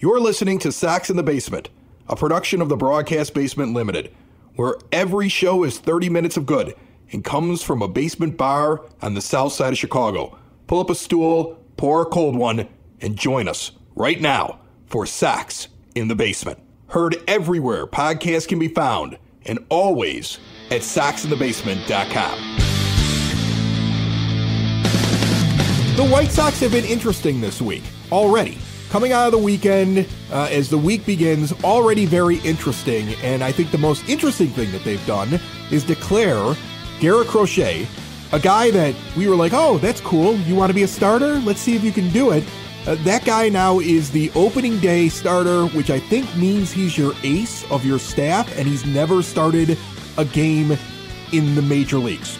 You're listening to Sox in the Basement, a production of the Broadcast Basement Limited, where every show is 30 minutes of good and comes from a basement bar on the south side of Chicago. Pull up a stool, pour a cold one, and join us right now for Sox in the Basement. Heard everywhere podcasts can be found, and always at soxinthebasement.com. The White Sox have been interesting this week already. Coming out of the weekend, as the week begins, already very interesting. And I think the most interesting thing that they've done is declare Garrett Crochet, a guy that we were like, oh, that's cool. You want to be a starter? Let's see if you can do it. That guy now is the opening day starter, which I think means he's your ace of your staff, and he's never started a game in the major leagues.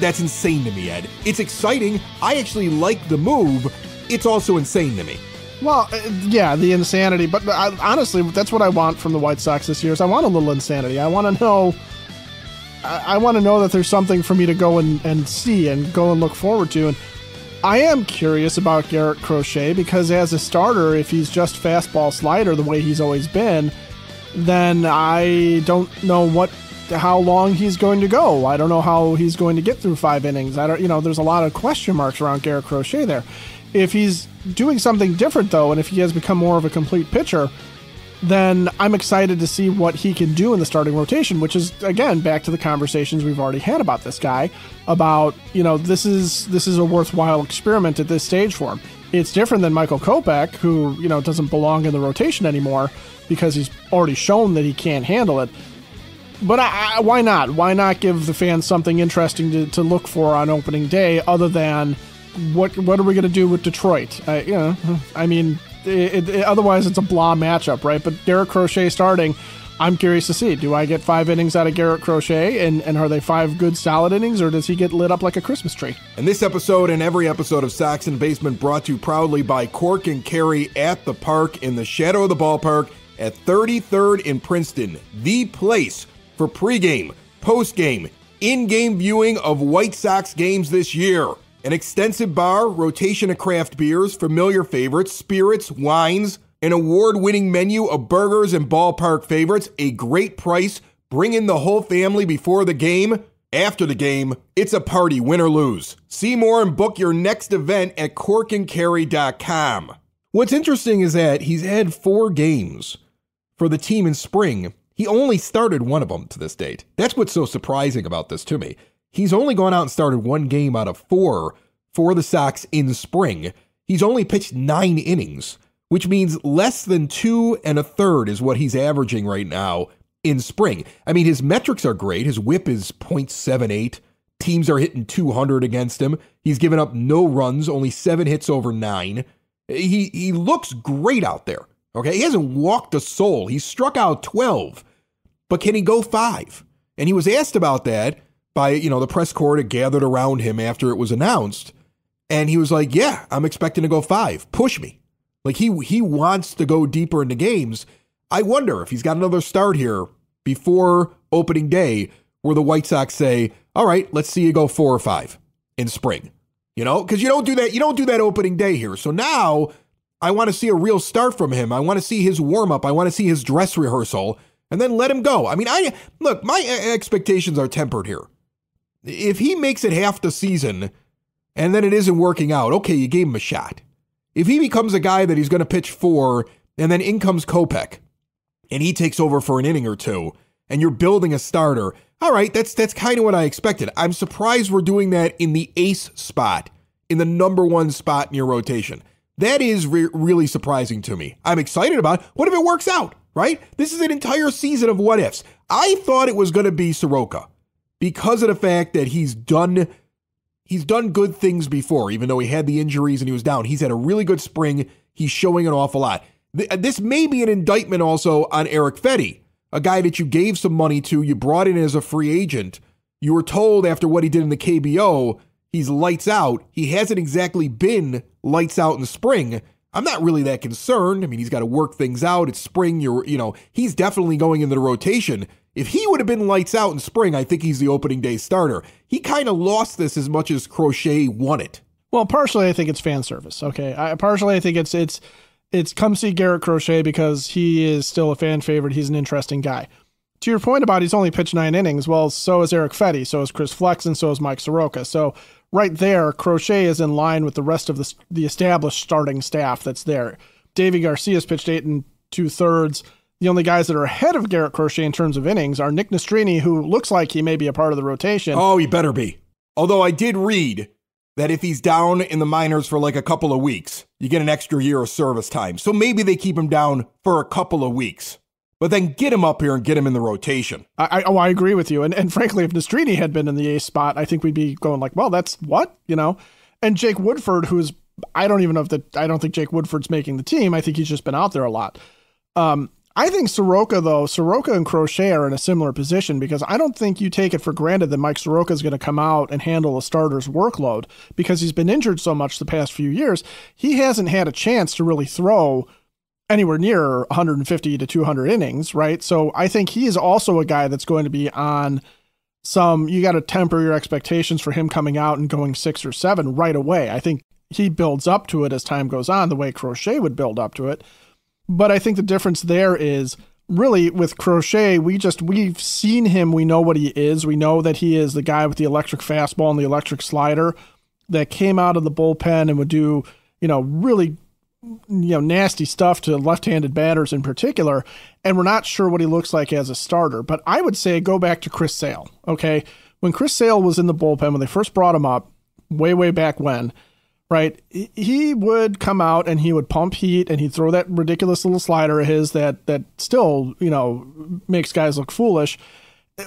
That's insane to me, Ed. It's exciting. I actually like the move. It's also insane to me. Well, yeah, the insanity. But honestly, that's what I want from the White Sox this year. Is I want a little insanity. I want to know. I want to know that there's something for me to go and see and go and look forward to. And I am curious about Garrett Crochet because as a starter, if he's just fastball slider the way he's always been, then I don't know how long he's going to go. I don't know how he's going to get through 5 innings. There's a lot of question marks around Garrett Crochet there. If he's doing something different, though, and if he has become more of a complete pitcher, then I'm excited to see what he can do in the starting rotation, which is, again, back to the conversations we've already had about this guy, about, this is a worthwhile experiment at this stage for him. It's different than Michael Kopech, who, doesn't belong in the rotation anymore because he's already shown that he can't handle it. But why not? Why not give the fans something interesting to look for on opening day other than what are we going to do with Detroit? Otherwise it's a blah matchup, right? But Garrett Crochet starting, I'm curious to see. Do I get 5 innings out of Garrett Crochet, and are they 5 good solid innings, or does he get lit up like a Christmas tree? And this episode and every episode of Sox in the Basement brought to you proudly by Cork and Kerry at the Park in the shadow of the ballpark at 33rd in Princeton, the place for pregame, postgame, in-game viewing of White Sox games this year. An extensive bar, rotation of craft beers, familiar favorites, spirits, wines, an award-winning menu of burgers and ballpark favorites, a great price, bring in the whole family before the game. After the game, it's a party, win or lose. See more and book your next event at corkandkerry.com. What's interesting is that he's had 4 games for the team in spring. He only started 1 of them to this date. That's what's so surprising about this to me. He's only gone out and started 1 game out of 4 for the Sox in spring. He's only pitched 9 innings, which means less than 2 1/3 is what he's averaging right now in spring. I mean, his metrics are great. His whip is .78. Teams are hitting 200 against him. He's given up no runs, only 7 hits over 9. He looks great out there. Okay, he hasn't walked a soul. He's struck out 12, but can he go 5? And he was asked about that by, the press corps that gathered around him after it was announced. And he was like, yeah, I'm expecting to go 5. Push me. Like he wants to go deeper into games. I wonder if he's got another start here before opening day where the White Sox say, all right, let's see you go 4 or 5 in spring. Because you don't do that. You don't do that opening day here. So now I want to see a real start from him. I want to see his warm up. I want to see his dress rehearsal and then let him go. I mean, my expectations are tempered here. If he makes it half the season and then it isn't working out, okay, you gave him a shot. If he becomes a guy that he's going to pitch 4 and then in comes Kopech and he takes over for an inning or 2 and you're building a starter, all right, that's kind of what I expected. I'm surprised we're doing that in the ace spot, in the number 1 spot in your rotation. That is really surprising to me. I'm excited about it. What if it works out, right? This is an entire season of what ifs. I thought it was going to be Soroka, because of the fact that he's done good things before, even though he had the injuries and he was down. He's had a really good spring. He's showing an awful lot. This may be an indictment also on Eric Fedde, a guy that you gave some money to, you brought in as a free agent. You were told after what he did in the KBO, he's lights out. He hasn't exactly been lights out in spring. I'm not really that concerned. I mean, he's got to work things out. It's spring. He's definitely going into the rotation. If he would have been lights out in spring, I think he's the opening day starter. He kind of lost this as much as Crochet won it. Well, partially I think it's fan service. Okay, partially I think it's it's come see Garrett Crochet because he is still a fan favorite. He's an interesting guy. To your point about he's only pitched 9 innings, well, so is Eric Fetty, so is Chris Flexen, so is Mike Soroka. So right there, Crochet is in line with the rest of the established starting staff that's there. Davey Garcia's pitched 8 2/3. The only guys that are ahead of Garrett Crochet in terms of innings are Nick Nastrini, who looks like he may be a part of the rotation. Oh, he better be. Although I did read that if he's down in the minors for like a couple of weeks, you get an extra year of service time. So maybe they keep him down for a couple of weeks, but then get him up here and get him in the rotation. I agree with you. And frankly, if Nastrini had been in the ace spot, I think we'd be going like, well, that's what, and Jake Woodford, I don't think Jake Woodford's making the team. I think he's just been out there a lot. I think Soroka and Crochet are in a similar position because I don't think you take it for granted that Mike Soroka is going to come out and handle a starter's workload because he's been injured so much the past few years. He hasn't had a chance to really throw anywhere near 150 to 200 innings, right? So I think he is also a guy that's going to be on you got to temper your expectations for him coming out and going 6 or 7 right away. I think he builds up to it as time goes on, the way Crochet would build up to it. But I think the difference there is really with Crochet, we've seen him. We know what he is. We know that he is the guy with the electric fastball and the electric slider that came out of the bullpen and would do, really, nasty stuff to left-handed batters in particular. And we're not sure what he looks like as a starter. But I would say go back to Chris Sale. Okay. When Chris Sale was in the bullpen, when they first brought him up way, way back when, right, he would come out and he would pump heat and he'd throw that ridiculous little slider of his that still, makes guys look foolish.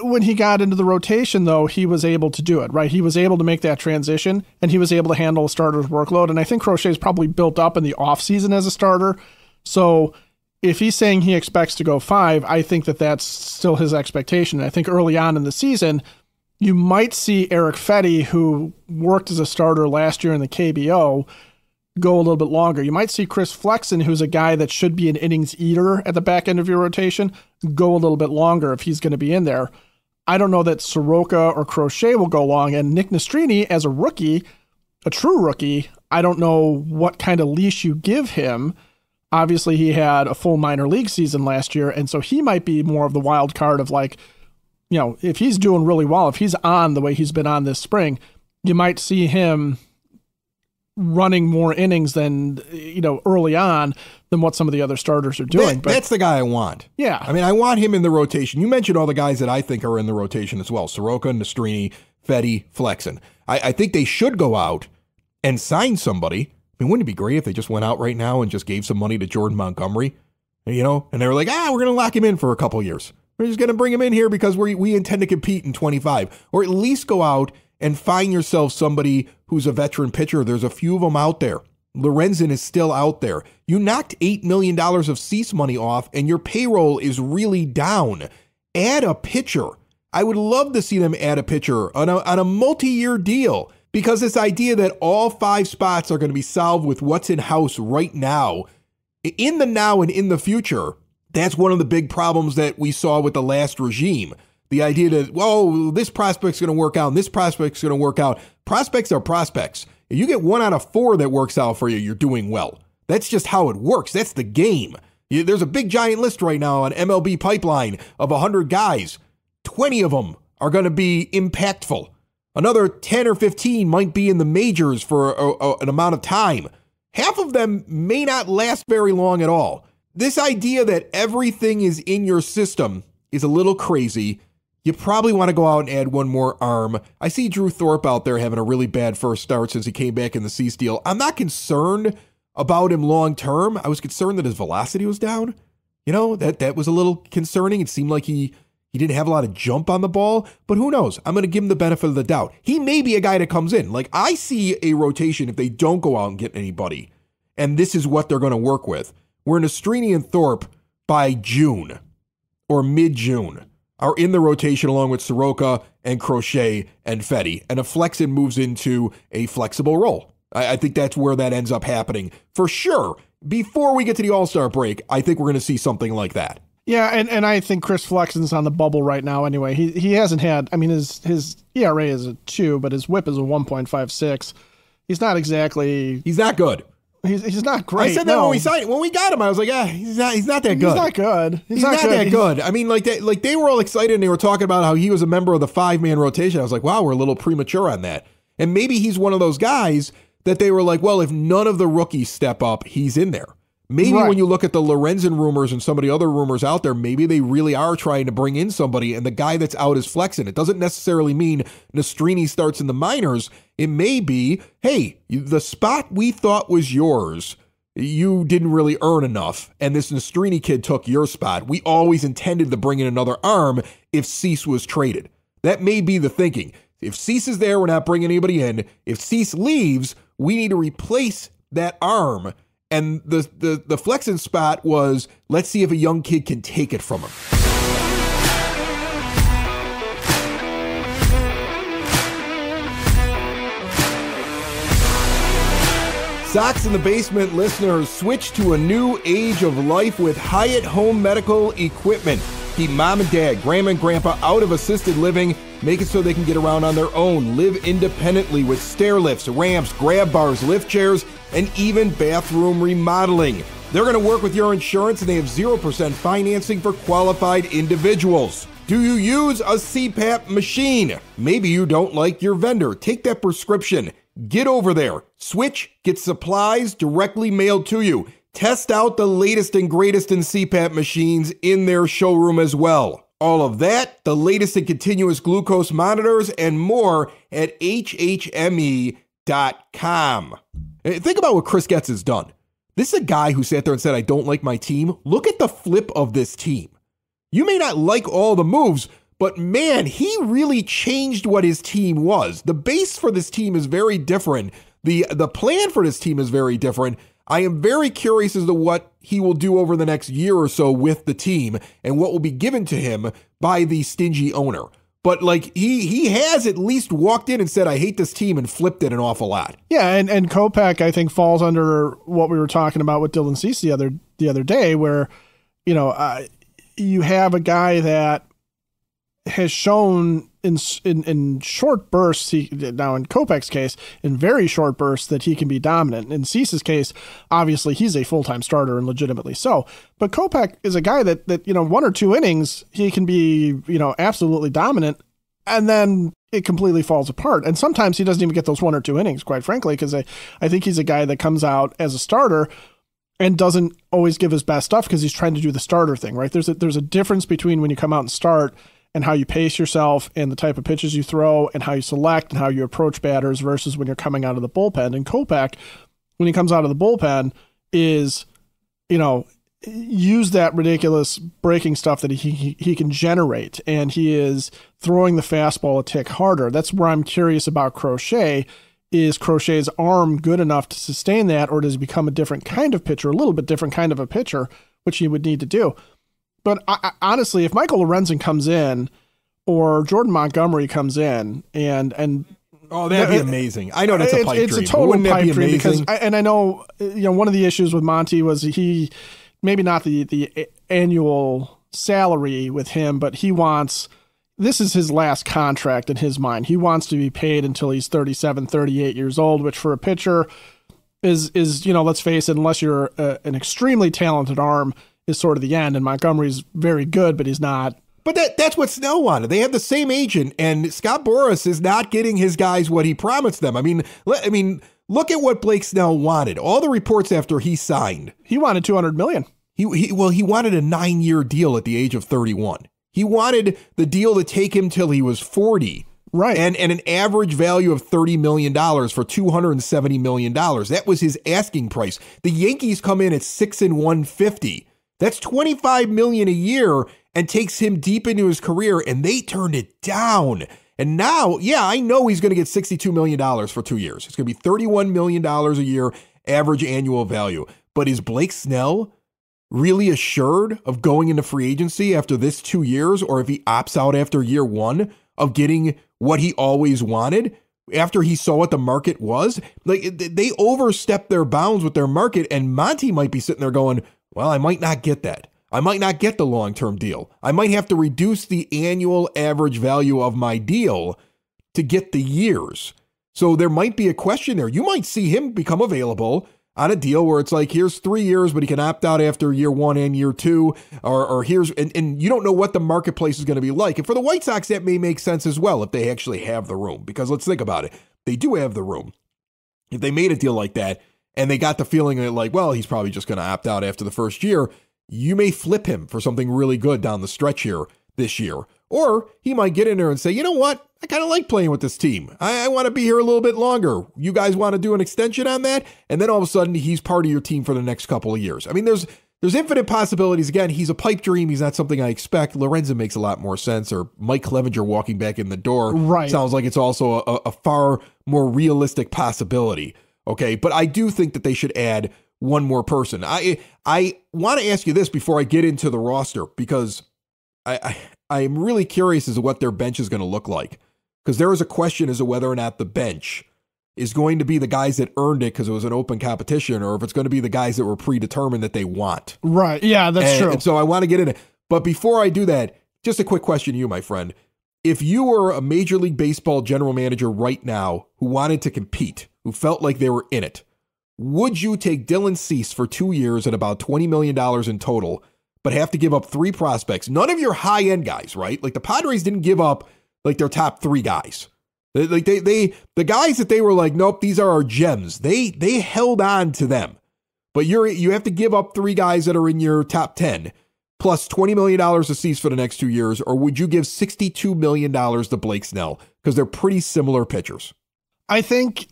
When he got into the rotation, though, he was able to do it, right? He was able to make that transition and he was able to handle a starter's workload. And I think Crochet's probably built up in the offseason as a starter. So if he's saying he expects to go 5, I think that that's still his expectation. I think early on in the season, you might see Eric Fetty, who worked as a starter last year in the KBO, go a little bit longer. You might see Chris Flexen, who's a guy that should be an innings eater at the back end of your rotation, go a little bit longer if he's going to be in there. I don't know that Soroka or Crochet will go long. And Nick Nastrini, as a rookie, a true rookie, I don't know what kind of leash you give him. Obviously, he had a full minor league season last year, and so he might be more of the wild card of like, if he's doing really well, if he's on the way he's been on this spring, you might see him running more innings than, early on than what some of the other starters are doing. But that's the guy I want. Yeah. I mean, I want him in the rotation. You mentioned all the guys that I think are in the rotation as well. Soroka, Nastrini, Fetty, Flexen. I think they should go out and sign somebody. I mean, wouldn't it be great if they just went out right now and just gave some money to Jordan Montgomery, and they were like, we're going to lock him in for a couple of years. We're just going to bring him in here because we intend to compete in 25. Or at least go out and find yourself somebody who's a veteran pitcher. There's a few of them out there. Lorenzen is still out there. You knocked $8 million of Cease money off, and your payroll is really down. Add a pitcher. I would love to see them add a pitcher on a multi-year deal, because this idea that all 5 spots are going to be solved with what's in-house right now, in the now and in the future, that's one of the big problems that we saw with the last regime. The idea that, this prospect's going to work out and this prospect's going to work out. Prospects are prospects. If you get 1 out of 4 that works out for you, you're doing well. That's just how it works. That's the game. There's a big giant list right now on MLB Pipeline of 100 guys. 20 of them are going to be impactful. Another 10 or 15 might be in the majors for an amount of time. Half of them may not last very long at all. This idea that everything is in your system is a little crazy. You probably want to go out and add one more arm. I see Drew Thorpe out there having a really bad first start since he came back in the Cease deal. I'm not concerned about him long term. I was concerned that his velocity was down. That was a little concerning. It seemed like he didn't have a lot of jump on the ball, but who knows? I'm going to give him the benefit of the doubt. He may be a guy that comes in. Like, I see a rotation if they don't go out and get anybody, and this is what they're going to work with. Where Nastrini and Thorpe by June or mid-June are in the rotation along with Soroka and Crochet and Fetty, and a Flexen moves into a flexible role. I think that's where that ends up happening. For sure, before we get to the All-Star break, I think we're going to see something like that. Yeah, and I think Chris Flexen's on the bubble right now anyway. He hasn't had, his ERA is a 2, but his whip is a 1.56. He's not good. He's not great. I said that when we got him. I was like, he's not that good. He's not good. He's not that good. I mean, like they were all excited and they were talking about how he was a member of the 5-man rotation. I was like, wow, we're a little premature on that. And maybe he's one of those guys that they were like, well, if none of the rookies step up, he's in there. Maybe when you look at the Lorenzen rumors and some of the other rumors out there, maybe they really are trying to bring in somebody and the guy that's out is flexing. It doesn't necessarily mean Nastrini starts in the minors. It may be, hey, the spot we thought was yours, you didn't really earn enough, and this Nastrini kid took your spot. We always intended to bring in another arm if Cease was traded. That may be the thinking. If Cease is there, we're not bringing anybody in. If Cease leaves, we need to replace that arm. And the flexing spot was, let's see if a young kid can take it from him. Sox in the Basement listeners, switch to a new age of life with Hyatt Home Medical Equipment. Keep mom and dad, grandma and grandpa out of assisted living. Make it so they can get around on their own. Live independently with stair lifts, ramps, grab bars, lift chairs, and even bathroom remodeling. They're going to work with your insurance, and they have 0% financing for qualified individuals. Do you use a CPAP machine? Maybe you don't like your vendor. Take that prescription. Get over there. Switch, get supplies directly mailed to you. Test out the latest and greatest in CPAP machines in their showroom as well. All of that, the latest in continuous glucose monitors, and more at hhme.com. Think about what Chris Getz has done. This is a guy who sat there and said, I don't like my team. Look at the flip of this team. You may not like all the moves, but man, he really changed what his team was. The base for this team is very different. The plan for this team is very different. I am very curious as to what he will do over the next year or so with the team and what will be given to him by the stingy owner. But like he has at least walked in and said, I hate this team, and flipped it an awful lot. Yeah, and Kopech, I think, falls under what we were talking about with Dylan Cease the other day, where, you have a guy that has shown in short bursts, now in Kopech's case, in very short bursts, that he can be dominant. In Cease's case, obviously he's a full-time starter and legitimately so. But Kopech is a guy that 1 or 2 innings, he can be, absolutely dominant, and then it completely falls apart. And sometimes he doesn't even get those 1 or 2 innings, quite frankly, because I think he's a guy that comes out as a starter and doesn't always give his best stuff because he's trying to do the starter thing, right? There's a difference between when you come out and start and how you pace yourself and the type of pitches you throw and how you select and how you approach batters versus when you're coming out of the bullpen. And Kopech, when he comes out of the bullpen, is, use that ridiculous breaking stuff that he can generate, and he is throwing the fastball a tick harder. That's where I'm curious about Crochet. Is Crochet's arm good enough to sustain that, or does he become a different kind of pitcher, a little bit different kind of a pitcher, which he would need to do? But honestly, if Michael Lorenzen comes in or Jordan Montgomery comes in and oh, that'd be amazing. I know that's a pipe dream. It's a total pipe dream because I know, one of the issues with Monty was he, maybe not the annual salary with him, but this is his last contract in his mind. He wants to be paid until he's 37, 38 years old, which for a pitcher is let's face it, unless you're an extremely talented arm, is sort of the end. And Montgomery's very good, but he's not. But that's what Snell wanted. They have the same agent, and Scott Boras is not getting his guys what he promised them. I mean, look at what Blake Snell wanted. All the reports after he signed, he wanted $200 million. He wanted a 9-year deal at the age of 31. He wanted the deal to take him till he was 40. Right. And an average value of $30 million for $270 million. That was his asking price. The Yankees come in at $6 and $150. That's $25 million a year and takes him deep into his career, and they turned it down. And now, I know he's going to get $62 million for 2 years. It's going to be $31 million a year average annual value. But is Blake Snell really assured of going into free agency after this 2 years, or if he opts out after year 1 of getting what he always wanted after he saw what the market was? Like, they overstepped their bounds with their market, and Monty might be sitting there going, well, I might not get that. I might not get the long-term deal. I might have to reduce the annual average value of my deal to get the years. So there might be a question there. You might see him become available. on a deal where it's like, here's 3 years, but he can opt out after year 1 and year 2, or here's, and you don't know what the marketplace is going to be like. And for the White Sox, that may make sense as well if they actually have the room, because let's think about it. They do have the room. If they made a deal like that and they got the feeling that like, well, he's probably just going to opt out after the first year, you may flip him for something really good down the stretch here this year. Or he might get in there and say, you know what? I kind of like playing with this team. I want to be here a little bit longer. You guys want to do an extension on that? And then all of a sudden he's part of your team for the next couple of years. I mean, there's infinite possibilities. Again, he's a pipe dream. He's not something I expect. Lorenzen makes a lot more sense, or Mike Clevenger walking back in the door. Right. Sounds like it's also a far more realistic possibility. Okay. But I do think that they should add one more person. I want to ask you this before I get into the roster, because I'm really curious as to what their bench is going to look like, because there is a question as to whether or not the bench is going to be the guys that earned it because it was an open competition, or if it's going to be the guys that were predetermined that they want. Right. Yeah, that's true. And so I want to get in it. But before I do that, just a quick question to you, my friend. If you were a Major League Baseball general manager right now who wanted to compete, who felt like they were in it, would you take Dylan Cease for 2 years at about $20 million in total, but have to give up 3 prospects? None of your high-end guys, right? Like the Padres didn't give up like their top 3 guys. Like the guys that they were like, nope, these are our gems. They held on to them. But you have to give up 3 guys that are in your top 10 plus $20 million to Cease for the next 2 years, or would you give $62 million to Blake Snell? Because they're pretty similar pitchers. I think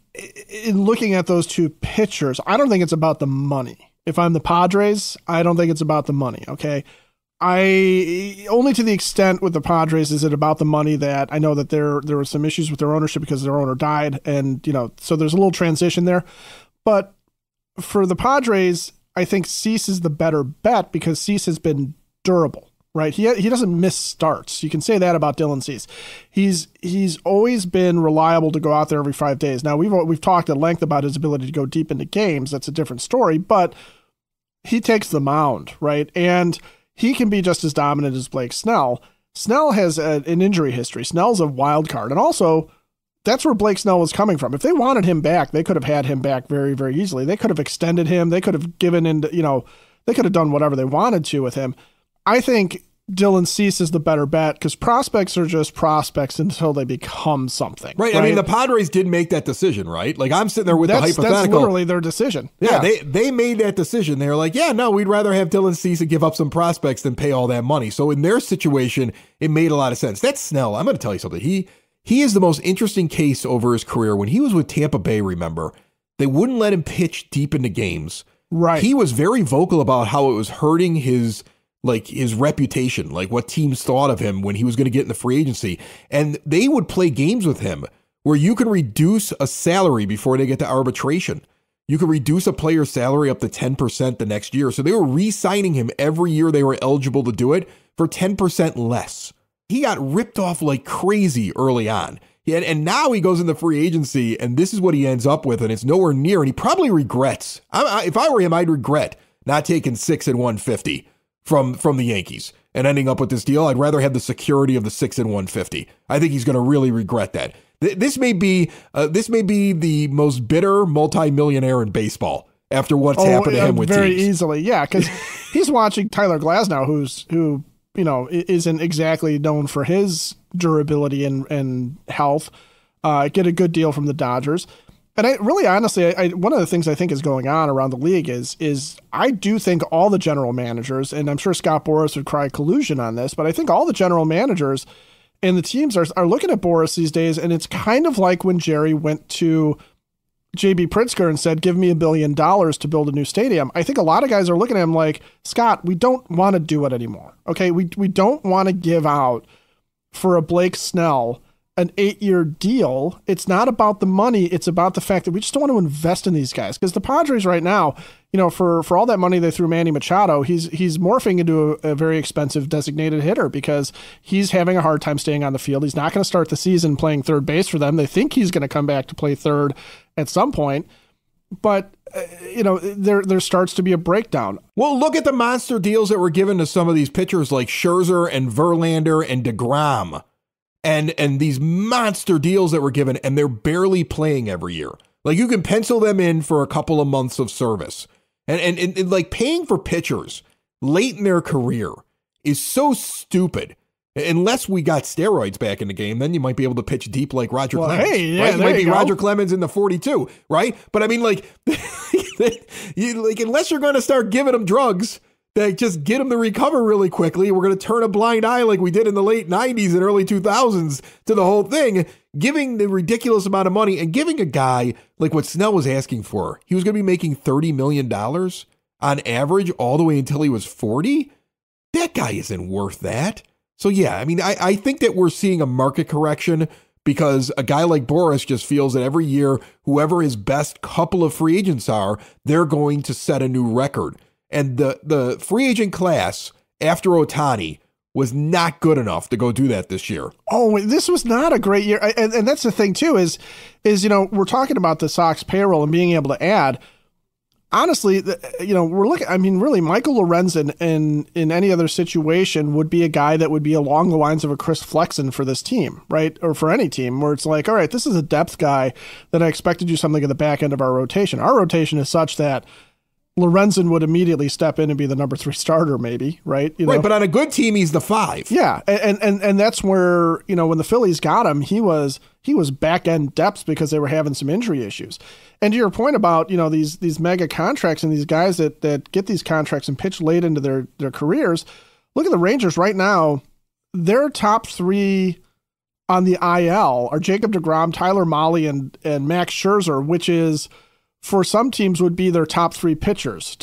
in looking at those 2 pitchers, I don't think it's about the money. If I'm the Padres, I don't think it's about the money, okay? Only to the extent with the Padres is it about the money that I know that there were some issues with their ownership because their owner died, and so there's a little transition there. But for the Padres, I think Cease is the better bet because Cease has been durable, right? He doesn't miss starts. You can say that about Dylan Cease. He's always been reliable to go out there every 5 days. Now we've talked at length about his ability to go deep into games. That's a different story, but he takes the mound, right? And he can be just as dominant as Blake Snell. Snell has an injury history. Snell's a wild card. And also, that's where Blake Snell was coming from. If they wanted him back, they could have had him back very, very easily. They could have extended him. They could have given in, they could have done whatever they wanted to with him. I think Dylan Cease is the better bet because prospects are just prospects until they become something. Right. I mean, the Padres did make that decision, right? Like I'm sitting there with the hypothetical. That's literally their decision. Yeah. They made that decision. They're like, yeah, no, we'd rather have Dylan Cease and give up some prospects than pay all that money. So in their situation, it made a lot of sense. That's Snell. I'm going to tell you something. He is the most interesting case over his career. When he was with Tampa Bay, remember, they wouldn't let him pitch deep into games. Right. He was very vocal about how it was hurting his reputation, like what teams thought of him when he was going to get in the free agency. And they would play games with him where you can reduce a salary before they get to arbitration. You could reduce a player's salary up to 10% the next year. So they were re-signing him every year they were eligible to do it for 10% less. He got ripped off like crazy early on. And now he goes into free agency and this is what he ends up with. And it's nowhere near. And he probably regrets. If I were him, I'd regret not taking 6 and 150 from the Yankees and ending up with this deal. I'd rather have the security of the 6 and 150. I think he's going to really regret that. This may be the most bitter multimillionaire in baseball after what's happened to him with very teams. Easily. Yeah. Cause he's watching Tyler Glasnow, who isn't exactly known for his durability and health, get a good deal from the Dodgers. And I really, honestly, one of the things I think is going on around the league is I do think all the general managers, and I'm sure Scott Boras would cry collusion on this, but I think all the general managers and the teams are looking at Boras these days, and it's kind of like when Jerry went to J.B. Pritzker and said, give me $1 billion to build a new stadium. I think a lot of guys are looking at him like, Scott, we don't want to do it anymore. Okay, we don't want to give out for a Blake Snell an 8-year deal. It's not about the money. It's about the fact that we just don't want to invest in these guys. Because the Padres right now, for all that money they threw Manny Machado, he's morphing into a very expensive designated hitter because he's having a hard time staying on the field. He's not going to start the season playing third base for them. They think he's going to come back to play third at some point. But, there starts to be a breakdown. Well, look at the monster deals that were given to some of these pitchers like Scherzer and Verlander and DeGrom. And these monster deals that were given, and they're barely playing every year. Like you can pencil them in for a couple of months of service. And like paying for pitchers late in their career is so stupid. Unless we got steroids back in the game, then you might be able to pitch deep like Roger Clemens. Hey, yeah, right? You might be go. Roger Clemens in the 42, right? But I mean, like, unless you're going to start giving them drugs that just get them to recover really quickly, we're going to turn a blind eye like we did in the late 90s and early 2000s to the whole thing, giving the ridiculous amount of money and giving a guy like what Snell was asking for. He was going to be making $30 million on average all the way until he was 40. That guy isn't worth that. So, yeah, I mean, I think that we're seeing a market correction because a guy like Boris just feels that every year, whoever his best couple of free agents are, they're going to set a new record. And the free agent class after Ohtani was not good enough to go do that this year. Oh, this was not a great year. And that's the thing, too, is, we're talking about the Sox payroll and being able to add. Honestly, we're looking, I mean, really, Michael Lorenzen in any other situation would be a guy that would be along the lines of a Chris Flexen for this team, right? Or for any team where it's like, all right, this is a depth guy that I expect to do something at the back end of our rotation. Our rotation is such that Lorenzen would immediately step in and be the number 3 starter, maybe, right? Right, but on a good team, he's the 5. Yeah, and that's where, when the Phillies got him, he was back end depth because they were having some injury issues. And to your point about, these mega contracts and these guys that get these contracts and pitch late into their careers, look at the Rangers right now. Their top 3 on the IL are Jacob deGrom, Tyler Mahle, and Max Scherzer, which is, for some teams, would be their top 3 pitchers,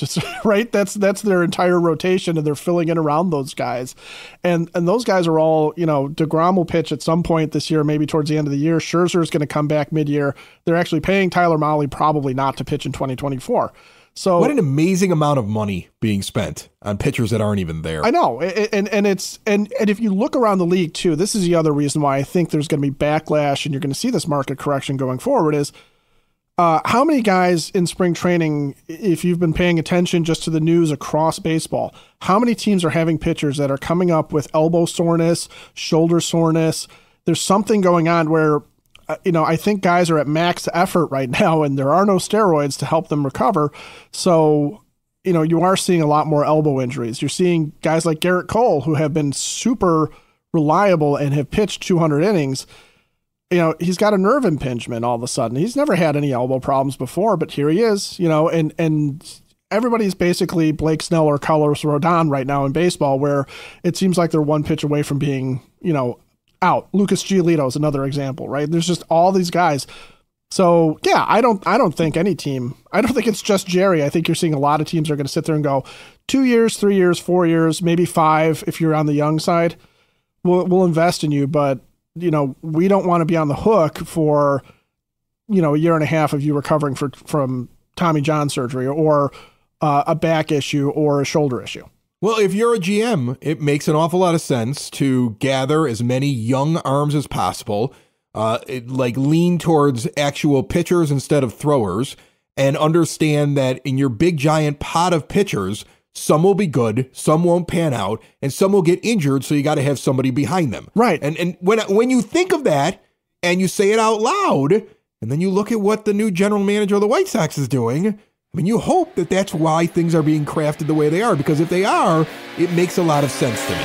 right? That's their entire rotation, and they're filling in around those guys. And those guys are all, deGrom will pitch at some point this year, maybe towards the end of the year. Scherzer is going to come back mid-year. They're actually paying Tyler Mahle probably not to pitch in 2024. So what an amazing amount of money being spent on pitchers that aren't even there. I know. And if you look around the league too, this is the other reason why I think there's going to be backlash and you're going to see this market correction going forward is, how many guys in spring training, if you've been paying attention just to the news across baseball, how many teams are having pitchers that are coming up with elbow soreness, shoulder soreness? There's something going on where, I think guys are at max effort right now and there are no steroids to help them recover. So, you are seeing a lot more elbow injuries. You're seeing guys like Garrett Cole who have been super reliable and have pitched 200 innings. He's got a nerve impingement all of a sudden. He's never had any elbow problems before, but here he is, and everybody's basically Blake Snell or Carlos Rodon right now in baseball, where it seems like they're one pitch away from being, out. Lucas Giolito is another example, right? There's just all these guys. So yeah, I don't think any team, I don't think it's just Jerry. I think you're seeing a lot of teams are going to sit there and go 2 years, 3 years, 4 years, maybe 5 if you're on the young side. We'll invest in you, but we don't want to be on the hook for, a year and a half of you recovering from Tommy John surgery or a back issue or a shoulder issue. Well, if you're a GM, it makes an awful lot of sense to gather as many young arms as possible, lean towards actual pitchers instead of throwers, and understand that in your big giant pot of pitchers, some will be good, some won't pan out, and some will get injured, so you got to have somebody behind them. Right. And when you think of that and you say it out loud, and then you look at what the new general manager of the White Sox is doing, I mean, you hope that that's why things are being crafted the way they are, because if they are, it makes a lot of sense to me.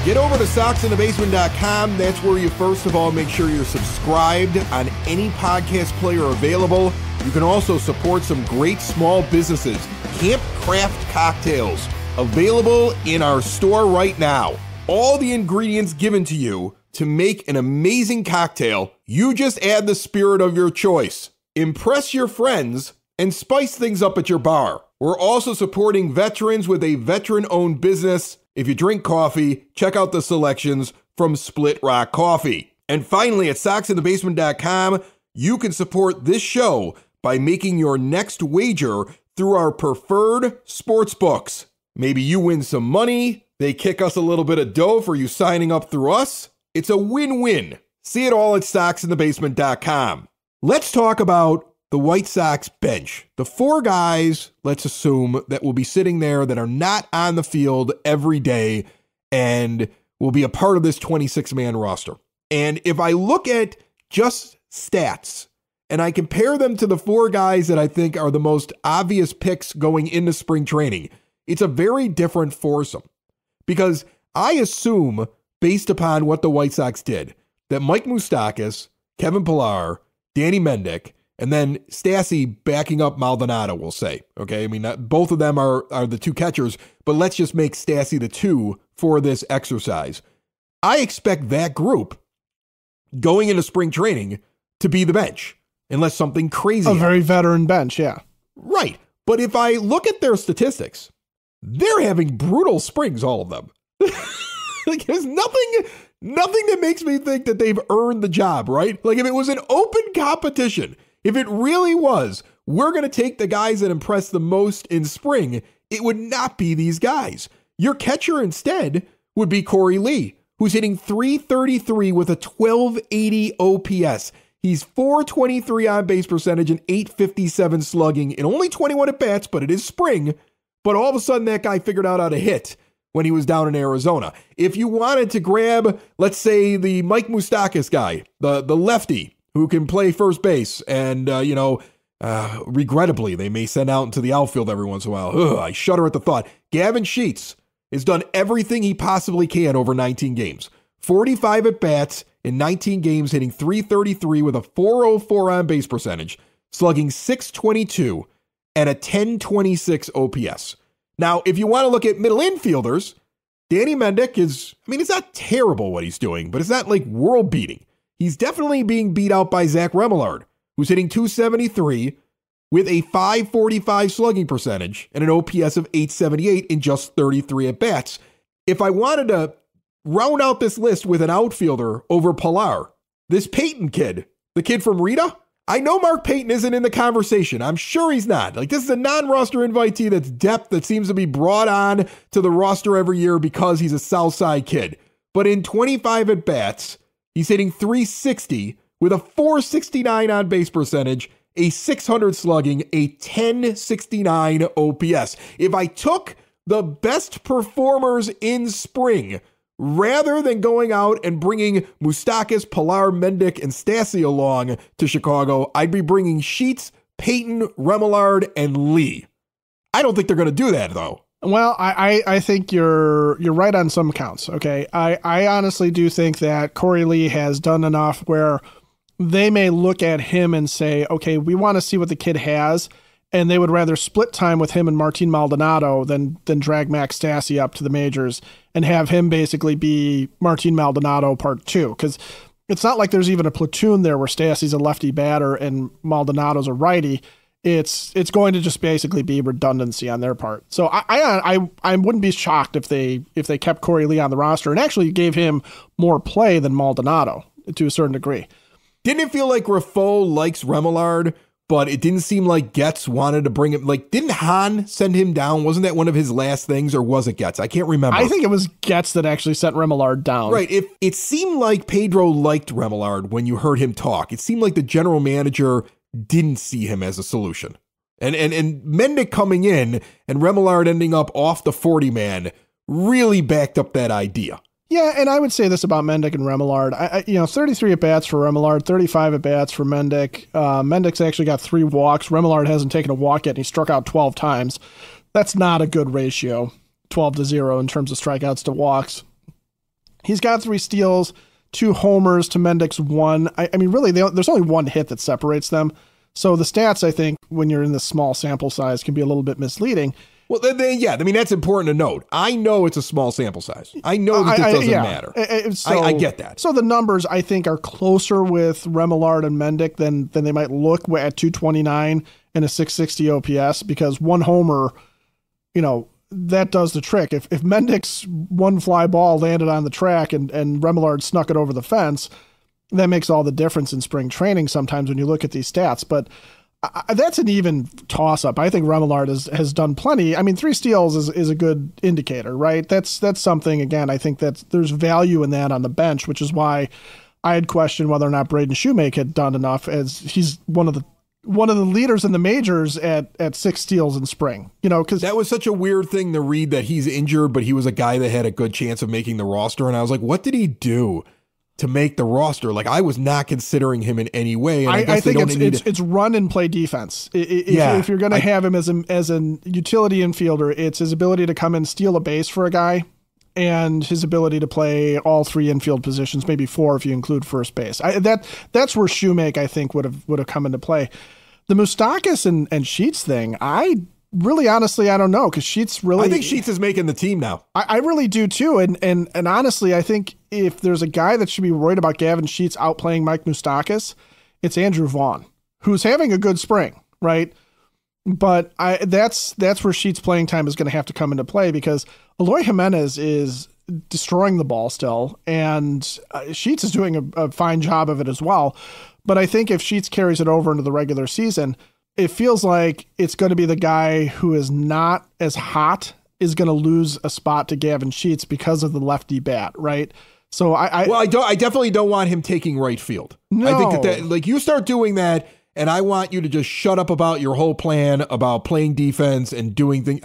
Get over to SoxInTheBasement.com. That's where you first of all make sure you're subscribed on any podcast player available. You can also support some great small businesses. Camp Craft Cocktails, available in our store right now. All the ingredients given to you to make an amazing cocktail. You just add the spirit of your choice. Impress your friends and spice things up at your bar. We're also supporting veterans with a veteran-owned business. If you drink coffee, check out the selections from Split Rock Coffee. And finally, at SoxInTheBasement.com, you can support this show by making your next wager through our preferred sports books. Maybe you win some money, they kick us a little bit of dough for you signing up through us. It's a win-win. See it all at SoxInTheBasement.com. Let's talk about the White Sox bench. The 4 guys, let's assume, that will be sitting there that are not on the field every day, and will be a part of this 26-man roster. And if I look at just stats and I compare them to the 4 guys that I think are the most obvious picks going into spring training, it's a very different foursome. Because I assume, based upon what the White Sox did, that Mike Moustakas, Kevin Pillar, Danny Mendick, and then Stassi backing up Maldonado, we'll say. Okay, I mean, both of them are the 2 catchers, but let's just make Stassi the 2 for this exercise. I expect that group going into spring training to be the bench, unless something crazy happens. Very veteran bench, yeah. Right, but if I look at their statistics, they're having brutal springs, all of them. Like, there's nothing that makes me think that they've earned the job, right? Like, if it was an open competition, if it really was, we're going to take the guys that impress the most in spring, it would not be these guys. Your catcher instead would be Corey Lee, who's hitting .333 with a 1280 OPS. He's .423 on base percentage and .857 slugging in only 21 at-bats, but it is spring. But all of a sudden, that guy figured out how to hit when he was down in Arizona. If you wanted to grab, let's say, the Mike Moustakas guy, the lefty who can play first base, and, regrettably, they may send out into the outfield every once in a while. Ugh, I shudder at the thought. Gavin Sheets has done everything he possibly can over 19 games. 45 at-bats in 19 games, hitting .333 with a .404 on base percentage, slugging .622, and a .1026 OPS. Now, if you want to look at middle infielders, Danny Mendick it's not terrible what he's doing, but it's not like world beating. He's definitely being beat out by Zach Remillard, who's hitting .273 with a .545 slugging percentage and an OPS of .878 in just 33 at-bats. If I wanted to round out this list with an outfielder over Pillar, this Peyton kid, the kid from Rita, I know Mark Payton isn't in the conversation. I'm sure he's not. Like, this is a non-roster invitee that's depth that seems to be brought on to the roster every year because he's a Southside kid. But in 25 at-bats, he's hitting .360 with a .469 on base percentage, a .600 slugging, a .1069 OPS. If I took the best performers in spring, rather than going out and bringing Moustakas, Pillar, Mendick, and Stassi along to Chicago, I'd be bringing Sheets, Peyton, Remillard, and Lee. I don't think they're going to do that, though. Well, I think you're right on some counts, okay? I honestly do think that Corey Lee has done enough where they may look at him and say, okay, we want to see what the kid has, and they would rather split time with him and Martin Maldonado than drag Max Stassi up to the majors and have him basically be Martin Maldonado part 2. Because it's not like there's even a platoon there where Stassi's a lefty batter and Maldonado's a righty. It's going to just basically be redundancy on their part. So I wouldn't be shocked if they kept Corey Lee on the roster and actually gave him more play than Maldonado to a certain degree. Didn't it feel like Raffo likes Remillard, but it didn't seem like Getz wanted to bring him? Like, didn't Hahn send him down? Wasn't that one of his last things, or was it Getz? I can't remember. I think it was Getz that actually sent Remillard down. Right. It seemed like Pedro liked Remillard when you heard him talk. It seemed like the general manager didn't see him as a solution. And Mendick coming in and Remillard ending up off the 40-man really backed up that idea. Yeah, and I would say this about Mendick and Remillard. 33 at-bats for Remillard, 35 at-bats for Mendick. Mendick's actually got 3 walks. Remillard hasn't taken a walk yet, and he struck out 12 times. That's not a good ratio, 12-0 in terms of strikeouts to walks. He's got 3 steals, 2 homers to Mendick's 1. I mean, really, there's only 1 hit that separates them. So the stats, I think, when you're in this small sample size, can be a little bit misleading. Well, yeah, I mean, that's important to note. I know it's a small sample size. I know that this doesn't matter. I get that. So the numbers, I think, are closer with Remillard and Mendick than they might look at 229 and a 660 OPS, because 1 homer, that does the trick. If Mendick's 1 fly ball landed on the track and Remillard snuck it over the fence, that makes all the difference in spring training sometimes when you look at these stats. But that's an even toss-up. I think Remillard has done plenty. I mean, 3 steals is a good indicator, right? That's something, again, I think that there's value in that on the bench, which is why I had questioned whether or not Braden Shoemake had done enough, as he's one of the one of the leaders in the majors at 6 steals in spring, because that was such a weird thing to read that he's injured, but he was a guy that had a good chance of making the roster. And I was like, what did he do to make the roster? Like, I was not considering him in any way. And I think it's run and play defense. If you're going to have him as a utility infielder, it's his ability to come and steal a base for a guy and his ability to play all 3 infield positions, maybe 4 if you include first base. That's where Shoemake, I think, would have come into play. The Moustakas and Sheets thing, I really honestly, I don't know, because Sheets really... I think Sheets is making the team now. I really do too, and honestly, I think if there's a guy that should be worried about Gavin Sheets outplaying Mike Moustakas, it's Andrew Vaughn, who's having a good spring, right? But that's where Sheets' playing time is going to have to come into play, because Eloy Jimenez is destroying the ball still, and Sheets is doing a fine job of it as well. But I think if Sheets carries it over into the regular season, it feels like it's going to be the guy who is not as hot is going to lose a spot to Gavin Sheets because of the lefty bat, right? So I definitely don't want him taking right field. No. I think that like you start doing that, and I want you to just shut up about your whole plan about playing defense and doing things.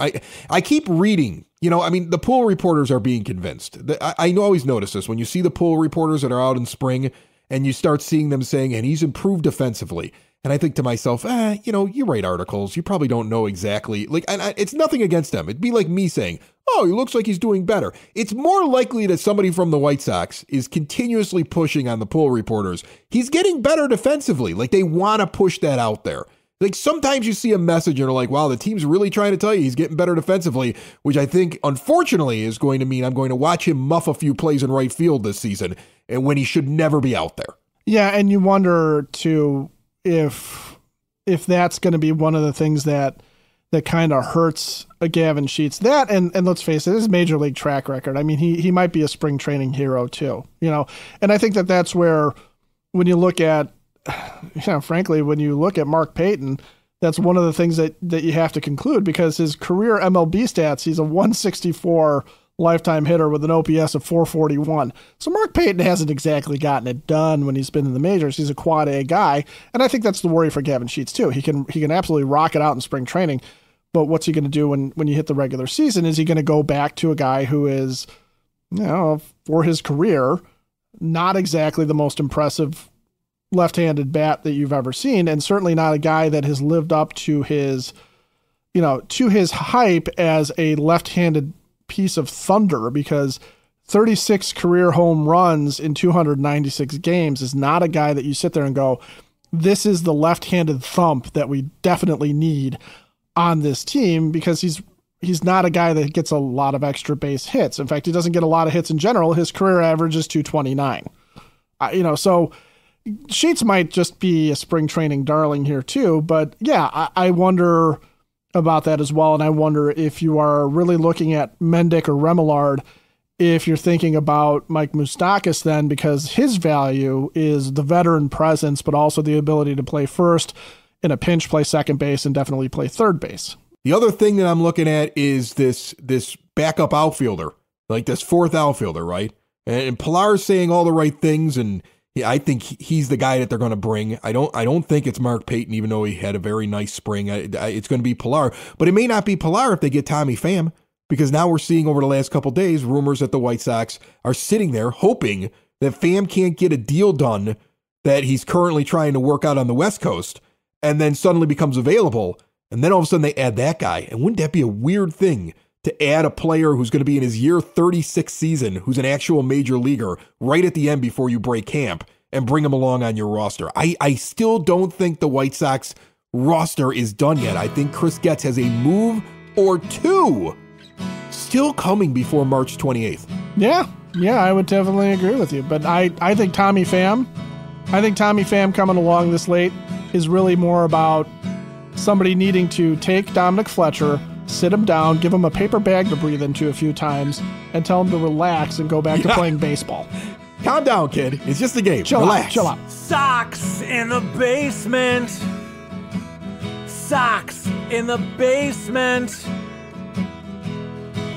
I keep reading, the pool reporters are being convinced. I always notice this when you see the pool reporters that are out in spring and you start seeing them saying, and he's improved defensively. And I think to myself, you write articles. You probably don't know exactly. It's nothing against them. It'd be like me saying, oh, he looks like he's doing better. It's more likely that somebody from the White Sox is continuously pushing on the pool reporters. He's getting better defensively. Like, they want to push that out there. Like, sometimes you see a message and are like, wow, the team's really trying to tell you he's getting better defensively, which I think, unfortunately, is going to mean I'm going to watch him muff a few plays in right field this season, and when he should never be out there. Yeah, and you wonder, too, if that's going to be one of the things that kind of hurts a Gavin Sheets. That, and let's face it, his major league track record. I mean, he might be a spring training hero too, and I think that's where, when you look at, frankly, when you look at Mark Payton, that's one of the things that you have to conclude, because his career MLB stats, he's a 164 lifetime hitter with an OPS of 441. So Mark Payton hasn't exactly gotten it done when he's been in the majors. He's a quad A guy. And I think that's the worry for Gavin Sheets too. He can absolutely rock it out in spring training, but what's he going to do when you hit the regular season? Is he going to go back to a guy who is, for his career, not exactly the most impressive left-handed bat that you've ever seen, and certainly not a guy that has lived up to his hype as a left-handed piece of thunder, because 36 career home runs in 296 games is not a guy that you sit there and go, this is the left-handed thump that we definitely need on this team, because he's not a guy that gets a lot of extra base hits. In fact, he doesn't get a lot of hits in general. His career average is 229. So Sheets might just be a spring training darling here too, but yeah, I wonder about that as well. And I wonder if you are really looking at Mendick or Remillard, if you're thinking about Mike Moustakas then, because his value is the veteran presence, but also the ability to play first, in a pinch play second base, and definitely play third base. The other thing that I'm looking at is this backup outfielder, like this fourth outfielder, right? And Pillar's saying all the right things, and I think he's the guy that they're going to bring. I don't think it's Mark Payton, even though he had a very nice spring. It's going to be Pillar, but it may not be Pillar if they get Tommy Pham, because now we're seeing over the last couple of days rumors that the White Sox are sitting there hoping that Pham can't get a deal done that he's currently trying to work out on the West Coast, and then suddenly becomes available, and then all of a sudden they add that guy. And wouldn't that be a weird thing to add a player who's going to be in his year 36 season, who's an actual major leaguer, right at the end before you break camp, and bring him along on your roster? I still don't think the White Sox roster is done yet. I think Chris Getz has a move or two still coming before March 28th. Yeah, I would definitely agree with you. But I think Tommy Pham coming along this late is really more about somebody needing to take Dominic Fletcher, sit him down, give him a paper bag to breathe into a few times, and tell him to relax and go back to playing baseball. Calm down, kid. It's just a game. Relax. Chill out. Sox in the basement. Sox in the basement.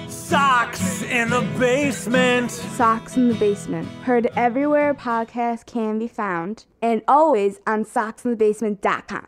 Sox in the basement. Sox in the Basement. Heard everywhere podcasts can be found, and always on soxinthebasement.com.